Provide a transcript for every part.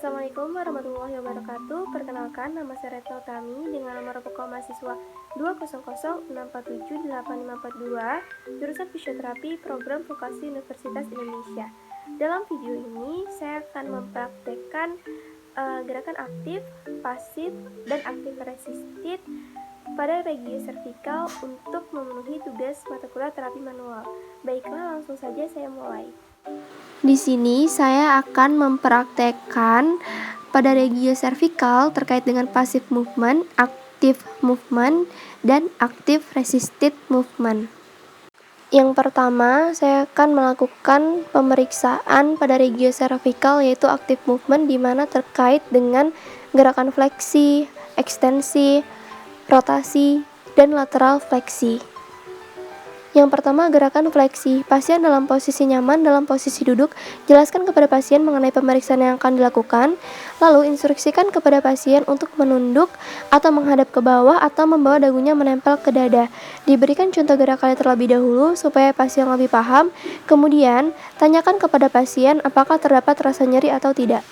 Assalamualaikum warahmatullahi wabarakatuh. Perkenalkan, nama saya Retno Tami dengan nomor pokok mahasiswa 200647852, jurusan Fisioterapi Program Vokasi Universitas Indonesia. Dalam video ini, saya akan mempraktekkan gerakan aktif, pasif, dan aktif resisted pada regio servikal untuk memenuhi tugas mata kuliah terapi manual. Baiklah, langsung saja saya mulai. Di sini saya akan mempraktekkan pada regio servikal terkait dengan passive movement, active movement, dan active resisted movement. Yang pertama, saya akan melakukan pemeriksaan pada regio servikal yaitu active movement, di mana terkait dengan gerakan fleksi, ekstensi, rotasi, dan lateral fleksi. Yang pertama, gerakan fleksi. Pasien dalam posisi nyaman dalam posisi duduk. Jelaskan kepada pasien mengenai pemeriksaan yang akan dilakukan. Lalu instruksikan kepada pasien untuk menunduk atau menghadap ke bawah atau membawa dagunya menempel ke dada. Diberikan contoh gerakannya terlebih dahulu supaya pasien lebih paham. Kemudian, tanyakan kepada pasien apakah terdapat rasa nyeri atau tidak.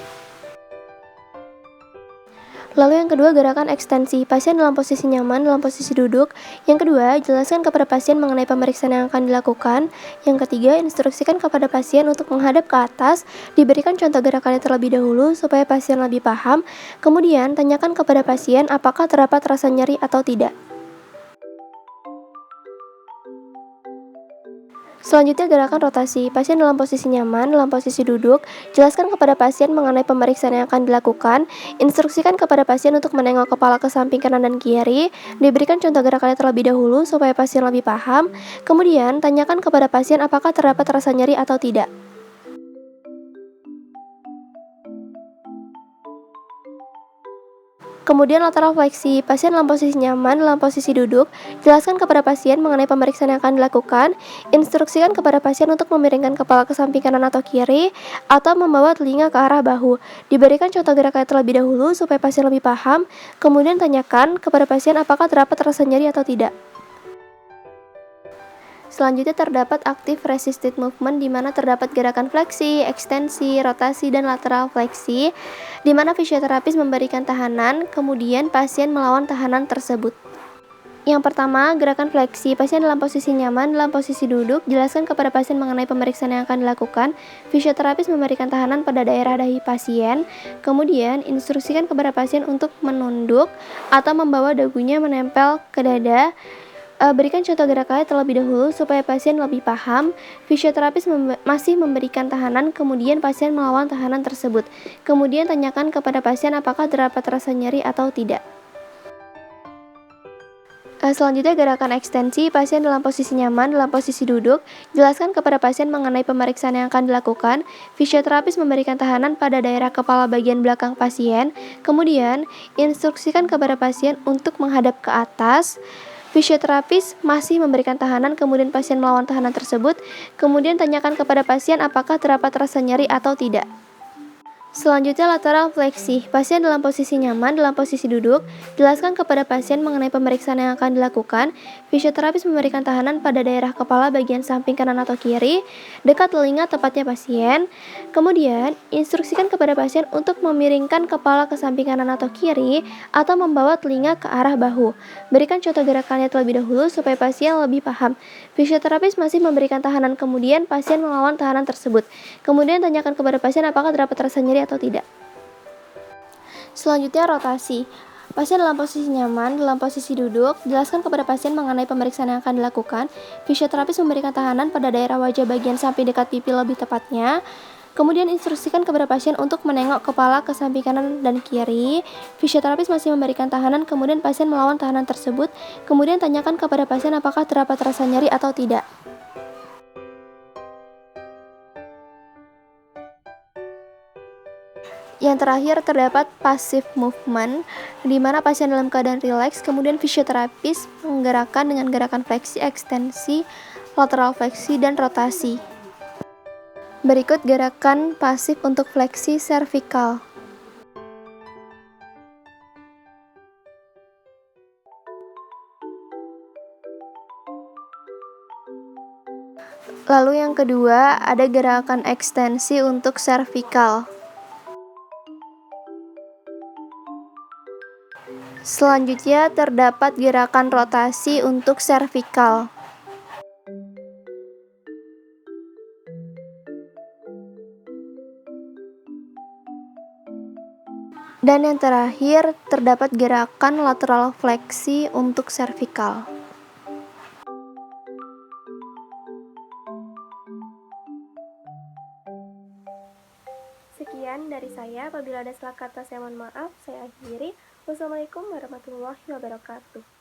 Lalu yang kedua, gerakan ekstensi. Pasien dalam posisi nyaman dalam posisi duduk. Yang kedua, jelaskan kepada pasien mengenai pemeriksaan yang akan dilakukan. Yang ketiga, instruksikan kepada pasien untuk menghadap ke atas. Diberikan contoh gerakannya terlebih dahulu supaya pasien lebih paham. Kemudian, tanyakan kepada pasien apakah terdapat rasa nyeri atau tidak. Selanjutnya, gerakan rotasi. Pasien dalam posisi nyaman dalam posisi duduk. Jelaskan kepada pasien mengenai pemeriksaan yang akan dilakukan. Instruksikan kepada pasien untuk menengok kepala ke samping kanan dan kiri. Diberikan contoh gerakannya terlebih dahulu supaya pasien lebih paham. Kemudian, tanyakan kepada pasien apakah terdapat rasa nyeri atau tidak. Kemudian lateral fleksi. Pasien dalam posisi nyaman dalam posisi duduk. Jelaskan kepada pasien mengenai pemeriksaan yang akan dilakukan. Instruksikan kepada pasien untuk memiringkan kepala ke samping kanan atau kiri atau membawa telinga ke arah bahu. Diberikan contoh gerakan terlebih dahulu supaya pasien lebih paham. Kemudian tanyakan kepada pasien apakah terdapat rasa nyeri atau tidak. Selanjutnya terdapat active resisted movement, di mana terdapat gerakan fleksi, ekstensi, rotasi, dan lateral fleksi, di mana fisioterapis memberikan tahanan, kemudian pasien melawan tahanan tersebut. Yang pertama, gerakan fleksi. Pasien dalam posisi nyaman dalam posisi duduk. Jelaskan kepada pasien mengenai pemeriksaan yang akan dilakukan. Fisioterapis memberikan tahanan pada daerah dahi pasien. Kemudian, instruksikan kepada pasien untuk menunduk atau membawa dagunya menempel ke dada. Berikan contoh gerakannya terlebih dahulu supaya pasien lebih paham. Fisioterapis masih memberikan tahanan, kemudian pasien melawan tahanan tersebut. Kemudian tanyakan kepada pasien apakah terdapat rasa nyeri atau tidak. Selanjutnya, gerakan ekstensi. Pasien dalam posisi nyaman dalam posisi duduk. Jelaskan kepada pasien mengenai pemeriksaan yang akan dilakukan. Fisioterapis memberikan tahanan pada daerah kepala bagian belakang pasien. Kemudian, instruksikan kepada pasien untuk menghadap ke atas. Fisioterapis masih memberikan tahanan, kemudian pasien melawan tahanan tersebut. Kemudian tanyakan kepada pasien apakah terdapat rasa nyeri atau tidak. Selanjutnya, lateral fleksi. Pasien dalam posisi nyaman dalam posisi duduk. Jelaskan kepada pasien mengenai pemeriksaan yang akan dilakukan. Fisioterapis memberikan tahanan pada daerah kepala bagian samping kanan atau kiri, dekat telinga tepatnya pasien. Kemudian, instruksikan kepada pasien untuk memiringkan kepala ke samping kanan atau kiri atau membawa telinga ke arah bahu. Berikan contoh gerakannya terlebih dahulu supaya pasien lebih paham. Fisioterapis masih memberikan tahanan, kemudian pasien melawan tahanan tersebut. Kemudian tanyakan kepada pasien apakah terdapat rasa nyeri atau tidak. Selanjutnya, rotasi. Pasien dalam posisi nyaman dalam posisi duduk. Jelaskan kepada pasien mengenai pemeriksaan yang akan dilakukan. Fisioterapis memberikan tahanan pada daerah wajah bagian samping dekat pipi lebih tepatnya. Kemudian instruksikan kepada pasien untuk menengok kepala ke samping kanan dan kiri. Fisioterapis masih memberikan tahanan, kemudian pasien melawan tahanan tersebut. Kemudian tanyakan kepada pasien apakah terdapat rasa nyeri atau tidak. Yang terakhir, terdapat passive movement, di mana pasien dalam keadaan rileks, kemudian fisioterapis menggerakkan dengan gerakan fleksi, ekstensi, lateral fleksi, dan rotasi. Berikut gerakan pasif untuk fleksi servikal. Lalu yang kedua, ada gerakan ekstensi untuk servikal. Selanjutnya terdapat gerakan rotasi untuk servikal. Dan yang terakhir terdapat gerakan lateral fleksi untuk servikal. Sekian dari saya. Apabila ada salah kata saya mohon maaf. Saya akhiri. Wassalamualaikum warahmatullahi wabarakatuh.